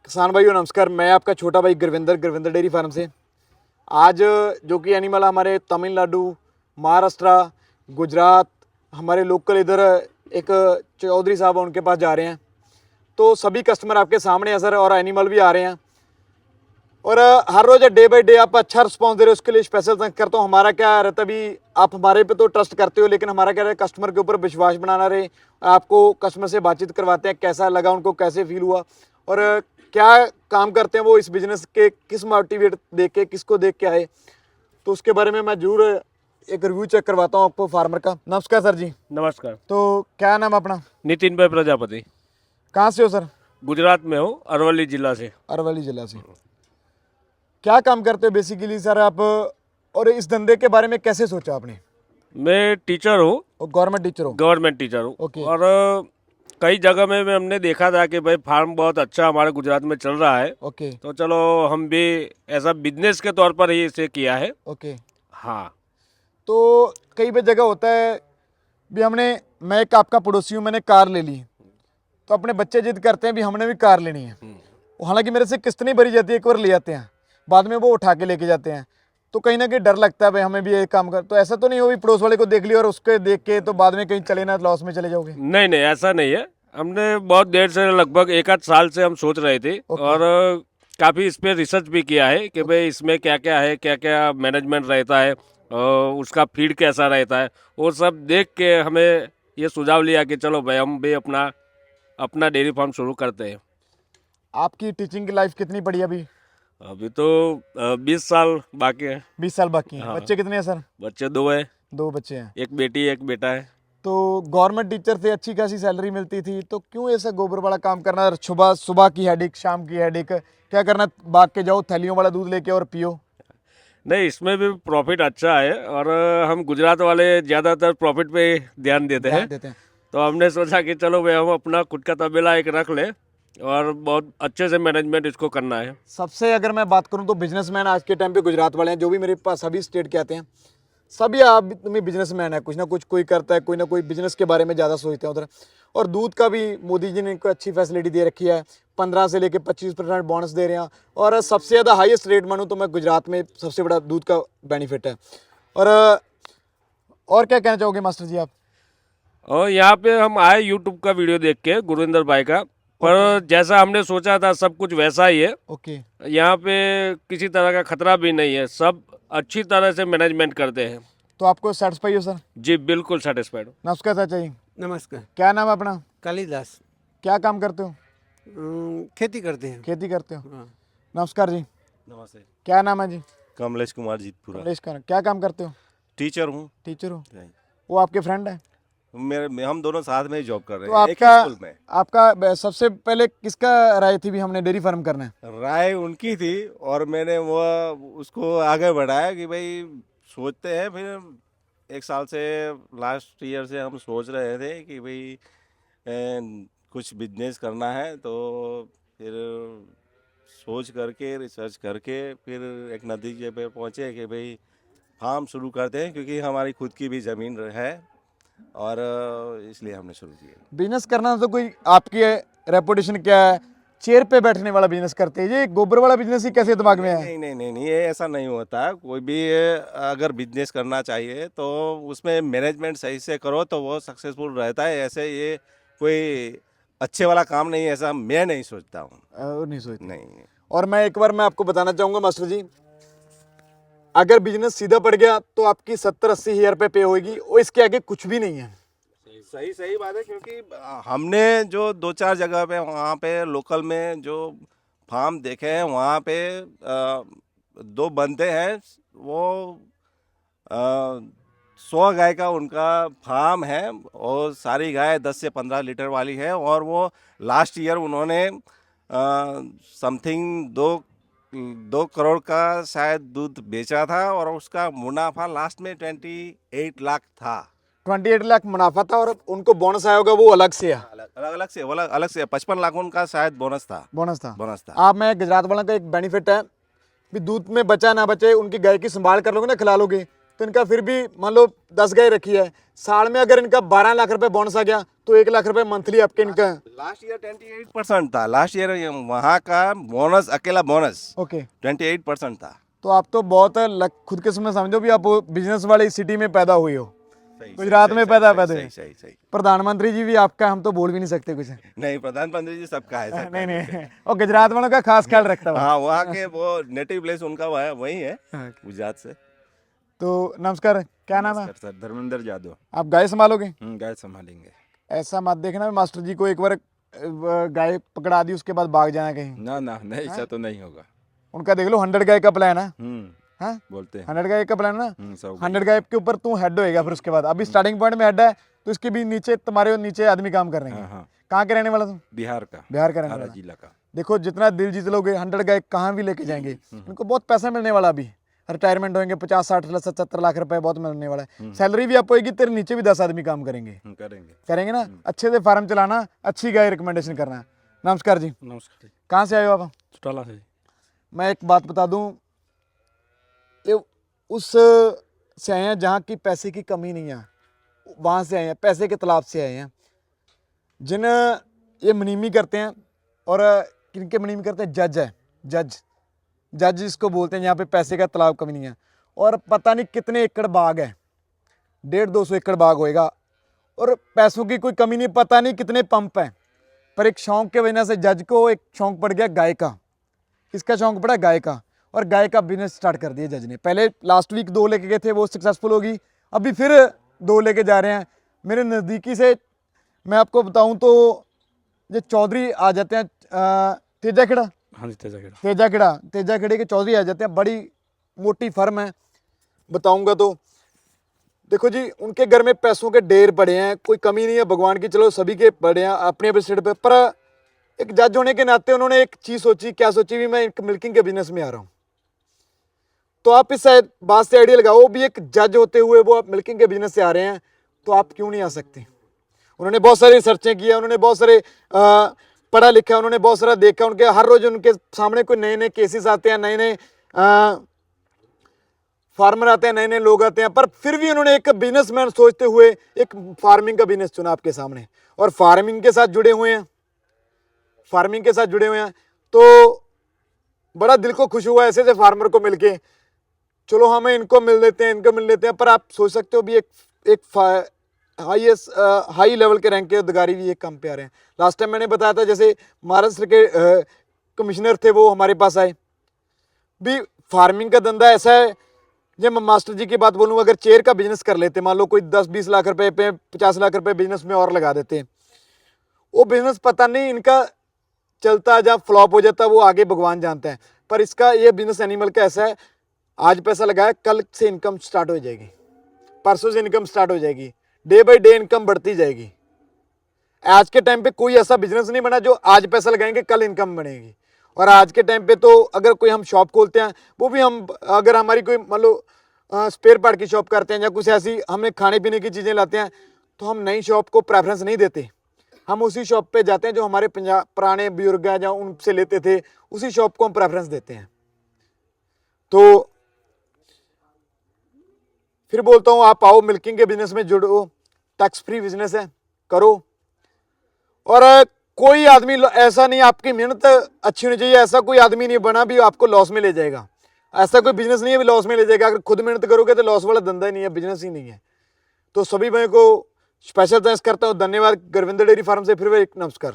किसान भाइयों नमस्कार। मैं आपका छोटा भाई गुरविंदर डेयरी फार्म से। आज जो कि एनिमल हमारे तमिलनाडु, महाराष्ट्र, गुजरात, हमारे लोकल इधर एक चौधरी साहब हैं, उनके पास जा रहे हैं। तो सभी कस्टमर आपके सामने हैं सर, और एनिमल भी आ रहे हैं। और हर रोज़ डे बाई डे आप अच्छा रिस्पॉन्स दे रहे हो, उसके लिए स्पेशल थैंक करता हूँ। हमारा क्या रहता है, अभी आप हमारे पे तो ट्रस्ट करते हो, लेकिन हमारा क्या रहता है, कस्टमर के ऊपर विश्वास बनाना रहे। आपको कस्टमर से बातचीत करवाते हैं, कैसा लगा उनको, कैसे फील हुआ, और क्या काम करते हैं वो इस बिज़नेस के, किस मोटिवेट देख के, किसको देख के आए, तो उसके बारे में मैं जरूर एक रिव्यू चेक करवाता हूँ आपको फार्मर का। नमस्कार सर जी। नमस्कार। तो क्या नाम अपना? नितिन भाई प्रजापति। कहाँ से हो सर? गुजरात में हूँ, अरवली जिला से। अरवली जिला से। क्या काम करते हो बेसिकली सर आप, और इस धंधे के बारे में कैसे सोचा आपने? मैं टीचर हूँ, और गवर्नमेंट टीचर हो? गवर्नमेंट टीचर हूँ। ओके। और कई जगह में हमने देखा था कि भाई फार्म बहुत अच्छा हमारे गुजरात में चल रहा है, ओके तो चलो हम भी ऐसा बिजनेस के तौर पर ही इसे किया है। ओके। हाँ। तो कई बार जगह होता है भी मैं एक आपका पड़ोसी हूँ, मैंने कार ले ली, तो अपने बच्चे जिद करते हैं भी हमने भी कार लेनी है। हालांकि मेरे से किस्त नहीं भरी जाती है, एक बार ले जाते हैं, बाद में वो उठा के लेके जाते हैं, तो कहीं ना कहीं डर लगता है भाई हमें भी ये काम कर। तो ऐसा तो नहीं हो भी पड़ोस वाले को देख लिया और उसके देख के तो बाद में कहीं चले ना लॉस में चले जाओगे? नहीं नहीं, ऐसा नहीं है। हमने बहुत देर से, लगभग एक आध साल से हम सोच रहे थे, और काफ़ी इस पर रिसर्च भी किया है कि भाई इसमें क्या क्या है, क्या क्या मैनेजमेंट रहता है, और उसका फीड कैसा रहता है, वो सब देख के हमें ये सुझाव लिया कि चलो भाई हम भी अपना अपना डेयरी फार्म शुरू करते हैं। आपकी टीचिंग की लाइफ कितनी पड़ी अभी? अभी तो 20 साल बाकी है। 20 साल बाकी हैं। हाँ। बच्चे कितने हैं सर? बच्चे 2 है, 2 बच्चे हैं। एक बेटी एक बेटा है। तो गवर्नमेंट टीचर से अच्छी खासी सैलरी मिलती थी, तो क्यों ऐसा गोबर वाला काम करना? सुबह सुबह की हेडेक, शाम की हेडेक, क्या करना, भाग के जाओ थैलियों वाला दूध लेके और पियो। नहीं, इसमें भी प्रॉफिट अच्छा है, और हम गुजरात वाले ज़्यादातर प्रॉफिट पे ध्यान देते हैं। देते हैं। तो हमने सोचा कि चलो भाई हम अपना खुद का तबेला एक रख लें, और बहुत अच्छे से मैनेजमेंट इसको करना है। सबसे अगर मैं बात करूं तो बिजनेसमैन आज के टाइम पे गुजरात वाले हैं, जो भी मेरे पास सभी स्टेट के आते हैं, सभी आप में बिजनेसमैन है। कुछ ना कुछ कोई करता है, कोई ना कोई बिजनेस के बारे में ज़्यादा सोचते हैं उधर। और दूध का भी मोदी जी ने इनको अच्छी फैसिलिटी दे रखी है, 15 से लेकर 25% बोनस दे रहे हैं। और सबसे ज़्यादा हाईएस्ट रेट मानूँ तो मैं गुजरात में सबसे बड़ा दूध का बेनिफिट है। और क्या कहना चाहोगे मास्टर जी आप? और यहाँ पे हम आए यूट्यूब का वीडियो देख के, गुरविंदर भाई का, पर जैसा हमने सोचा था सब कुछ वैसा ही है। ओके। यहाँ पे किसी तरह का खतरा भी नहीं है, सब अच्छी तरह से मैनेजमेंट करते हैं। तो आपको सेटिस्फाई हो सर? जी बिल्कुल सेटिस्फाइड हूँ। नमस्कार चाचा जी। नमस्कार। क्या नाम है अपना? कालिदास। क्या काम करते हो? खेती करते हैं। खेती करते हो? हाँ। नमस्कार जी। नमस्ते। क्या नाम है जी? कमलेश कुमार जीतपुरा। कमलेश का। क्या काम करते हो? टीचर हूँ। टीचर हो? वो आपके फ्रेंड है? हम दोनों साथ में ही जॉब कर रहे तो हैं, एक ही स्कूल में। आपका सबसे पहले किसका राय थी भी हमने डेयरी फार्म करना है? राय उनकी थी, और मैंने वो उसको आगे बढ़ाया कि भाई सोचते हैं। फिर एक साल से, लास्ट ईयर से हम सोच रहे थे कि भाई कुछ बिजनेस करना है, तो फिर सोच करके, रिसर्च करके, फिर एक नतीजे पे पहुँचे कि भाई फार्म शुरू करते हैं, क्योंकि हमारी खुद की भी ज़मीन है, और इसलिए हमने शुरू किया। बिजनेस करना तो कोई आपकी रेपुटेशन क्या है, चेयर पे बैठने वाला बिजनेस करते हैं, ये गोबर वाला बिजनेस ही कैसे दिमाग में है? नहीं नहीं नहीं नहीं, ये ऐसा नहीं होता। कोई भी अगर बिजनेस करना चाहिए तो उसमें मैनेजमेंट सही से करो तो वो सक्सेसफुल रहता है। ऐसे ये कोई अच्छे वाला काम नहीं है, ऐसा मैं नहीं सोचता हूँ। नहीं सोचते। नहीं। और मैं आपको बताना चाहूँगा मास्टर जी, अगर बिजनेस सीधा पड़ गया तो आपकी 70-80 हज़ार रुपये पे होगी, और इसके आगे कुछ भी नहीं है। सही बात है, क्योंकि हमने जो 2-4 जगह पे, वहाँ पे लोकल में जो फार्म देखे हैं, वहाँ पे 2 बंदे हैं, वो 100 गाय का उनका फार्म है, और सारी गाय 10 से 15 लीटर वाली है। और वो लास्ट ईयर उन्होंने समथिंग 2 करोड़ का शायद दूध बेचा था, और उसका मुनाफा लास्ट में 28 लाख था। 28 लाख मुनाफा था, और उनको बोनस आया होगा वो अलग से है। अलग से 55 लाख उनका शायद बोनस था। बोनस था। बोनस था। आप में गुजरात वालों का एक बेनिफिट है भी दूध में बचा ना बचे, उनकी गाय की संभाल कर लोगे ना, खिला लोगे, तो इनका फिर भी मान लो 10 गाय रखी है, साल में अगर इनका 12 लाख रुपए बोनस आ गया तो 1 लाख रुपए मंथली आपके इनका। लास्ट ईयर 28% था, लास्ट ईयर वहाँ का बोनस, अकेला बोनस ओके, 28% था। तो आप तो बहुत खुद किस्मत समझो भी आप बिजनेस वाली सिटी में पैदा हुई हो, सही, गुजरात सही, में सही, पैदा सही, पैदा सही, हुए। सही, सही। प्रधानमंत्री जी भी आपका, हम तो बोल भी नहीं सकते कुछ। नहीं, प्रधानमंत्री जी सबका है, सबका नहीं है। नहीं, और गुजरात वालों का खास ख्याल रखता हूँ। हाँ, वहाँ के वो नेटिव प्लेस उनका वही है, गुजरात से। तो नमस्कार, क्या नाम है? सर धर्मेंद्र यादव। आप गाय संभालोगे? गाय संभालेंगे। ऐसा मत देखना मास्टर जी को एक बार गाय पकड़ा दी उसके बाद भाग जाना कहीं। ना ना नहीं, ऐसा तो नहीं होगा। उनका देख लो 100 गाय का प्लान है। हाँ, बोलते हैं 100 गाय का प्लान है ना, सब 100 गाय के ऊपर तू हेड होएगा। फिर उसके बाद अभी स्टार्टिंग पॉइंट में हेड है, तो इसके भी नीचे तुम्हारे नीचे आदमी काम कर रहे हैं। हाँ। कहाँ के रहने वाला तुम? बिहार का, बिहार का रहने आरा वाला। जिला का। देखो जितना दिल जीत लोगे 100 गाय कहाँ भी लेके जाएंगे, इनको बहुत पैसा मिलने वाला। अभी रिटायरमेंट होंगे 50 60 70 लाख रुपए बहुत मिलने वाला है। सैलरी भी आपको होगी, तेरे नीचे भी 10 आदमी काम करेंगे। करेंगे। ना, अच्छे से फार्म चलाना, अच्छी गाय रिकमेंडेशन करना। नमस्कार जी, नमस्कार। कहाँ से आए हो आप? चौटाला से। मैं एक बात बता दूं, ये उस से आए हैं जहाँ की पैसे की कमी नहीं है, वहाँ से आए हैं, पैसे के तालाब से आए हैं। जिन ये मुनीमी करते हैं, और किनके मुनीमी करते हैं? जज है, जज जिसको बोलते हैं, यहाँ पे पैसे का तालाब कमी नहीं है। और पता नहीं कितने एकड़ बाग है, 150-200 एकड़ बाग होएगा, और पैसों की कोई कमी नहीं, पता नहीं कितने पंप हैं। पर एक शौक के वजह से जज को एक शौक पड़ गया गाय का। किसका शौक पड़ा? गाय का। और गाय का बिजनेस स्टार्ट कर दिया जज ने। पहले लास्ट वीक 2 लेके गए थे, वो सक्सेसफुल होगी। अभी फिर 2 लेके जा रहे हैं। मेरे नज़दीकी से मैं आपको बताऊं तो जो चौधरी आ जाते हैं, तेजाखेड़ा। हाँ जी, तेजाखेड़ा। तेजाखेड़े के चौधरी आ जाते हैं, बड़ी मोटी फर्म है। बताऊंगा तो देखो जी, उनके घर में पैसों के ढेर पड़े हैं, कोई कमी नहीं है भगवान की, चलो सभी के पड़े हैं अपने अपने स्टेट पे। पर एक जज होने के नाते उन्होंने एक चीज़ सोची, क्या सोची? भी मैं एक मिल्किंग के बिजनेस में आ रहा हूँ। तो आप इस बात से आइडिया लगाओ, भी एक जज होते हुए वो आप मिल्किंग के बिजनेस से आ रहे हैं, तो आप क्यों नहीं आ सकते? उन्होंने बहुत सारी रिसर्चें की है, उन्होंने बहुत सारे पढ़ा लिखा, उन्होंने बहुत सारा देखा। उनके हर रोज उनके सामने कोई नए नए केसेस आते हैं, नए नए फार्मर आते हैं, नए नए लोग आते हैं। पर फिर भी उन्होंने एक बिजनेसमैन सोचते हुए एक फार्मिंग का बिजनेस चुना आपके सामने, और फार्मिंग के साथ जुड़े हुए हैं। तो बड़ा दिल को खुश हुआ ऐसे फार्मर को मिलके। चलो हमें इनको मिल लेते हैं, पर आप सोच सकते हो भी एक हाई लेवल के रैंक के अधिकारी भी एक काम पे आ रहे हैं। लास्ट टाइम मैंने बताया था, जैसे महाराष्ट्र के कमिश्नर थे, वो हमारे पास आए भी। फार्मिंग का धंधा ऐसा है, जब मैं मास्टर जी की बात बोलूँ, अगर चेयर का बिजनेस कर लेते, मान लो कोई 10-20 लाख रुपए पे 50 लाख रुपए बिजनेस में और लगा देते, वो बिजनेस पता नहीं इनका चलता जब फ्लॉप हो जाता, वो आगे भगवान जानता है। पर इसका ये बिजनेस एनिमल का ऐसा है, आज पैसा लगाया, कल से इनकम स्टार्ट हो जाएगी, परसों से इनकम स्टार्ट हो जाएगी, डे बाय डे इनकम बढ़ती जाएगी। आज के टाइम पे कोई ऐसा बिजनेस नहीं बना जो आज पैसा लगाएंगे कल इनकम बनेगी। और आज के टाइम पे तो अगर कोई हम शॉप खोलते हैं, वो भी हम अगर हमारी कोई मान लो स्पेयर पार्ट की शॉप करते हैं या कुछ ऐसी हमें खाने पीने की चीज़ें लाते हैं, तो हम नई शॉप को प्रेफरेंस नहीं देते, हम उसी शॉप पे जाते हैं जो हमारे पुराने बुजुर्ग हैं जहाँ उनसे लेते थे, उसी शॉप को हम प्रेफरेंस देते हैं। तो फिर बोलता हूँ, आप आओ मिल्किंग के बिजनेस में जुड़ो, टैक्स फ्री बिजनेस है, करो। और कोई आदमी ऐसा नहीं, आपकी मेहनत अच्छी होनी चाहिए, ऐसा कोई आदमी नहीं बना भी आपको लॉस में ले जाएगा। ऐसा कोई बिजनेस नहीं है भी लॉस में ले जाएगा। अगर खुद मेहनत करोगे तो लॉस वाला धंधा ही नहीं है, बिजनेस ही नहीं है। तो सभी भाइयों को स्पेशल थैंक्स करता हूँ, धन्यवाद। गुरविंदर डेयरी फार्म से फिर एक नमस्कार।